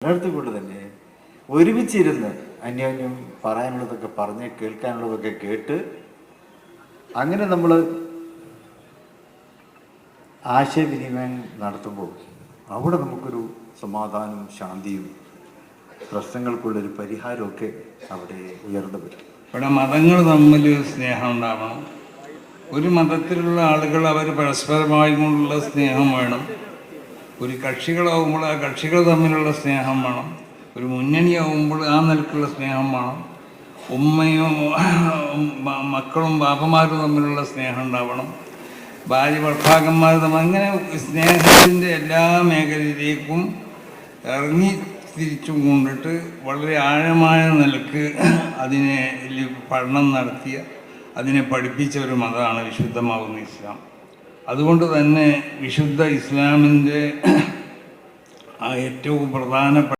നിലനിർത്തിക്കൊണ്ട് തന്നെ ഒരുമിച്ചിരുന്ന് അന്യോന്യം പറയാനുള്ളതൊക്കെ പറഞ്ഞ് കേൾക്കാനുള്ളതൊക്കെ കേട്ട് അങ്ങനെ നമ്മൾ ആശയവിനിമയം നടത്തുമ്പോൾ അവിടെ നമുക്കൊരു സമാധാനവും ശാന്തിയും പ്രശ്നങ്ങൾക്കുള്ളൊരു പരിഹാരമൊക്കെ അവിടെ ഉയർന്നു വരും. ഇവിടെ മതങ്ങൾ തമ്മിൽ സ്നേഹം ഉണ്ടാവണം. ഒരു മതത്തിലുള്ള ആളുകൾ അവർ പരസ്പരമായി കൊണ്ടുള്ള സ്നേഹം വേണം. ഒരു കക്ഷികളാവുമ്പോൾ ആ കക്ഷികൾ തമ്മിലുള്ള സ്നേഹം വേണം. ഒരു മുന്നണിയാവുമ്പോൾ ആ നിലക്കുള്ള സ്നേഹം വേണം. ഉമ്മയും മക്കളും ബാപ്പമാരും തമ്മിലുള്ള സ്നേഹം ഉണ്ടാവണം. ഭാര്യ ഭർത്താക്കന്മാർ തമ്മിൽ അങ്ങനെ സ്നേഹത്തിൻ്റെ എല്ലാ മേഖലയിലേക്കും ഇറങ്ങി തിരിച്ചും കൊണ്ടിട്ട് വളരെ ആഴമായ നിലക്ക് അതിനെ പഠനം നടത്തിയ അതിനെ പഠിപ്പിച്ച ഒരു മതമാണ് വിശുദ്ധമാകുന്ന ഇസ്ലാം. അതുകൊണ്ട് തന്നെ വിശുദ്ധ ഇസ്ലാമിൻ്റെ ഏറ്റവും പ്രധാനപ്പെട്ട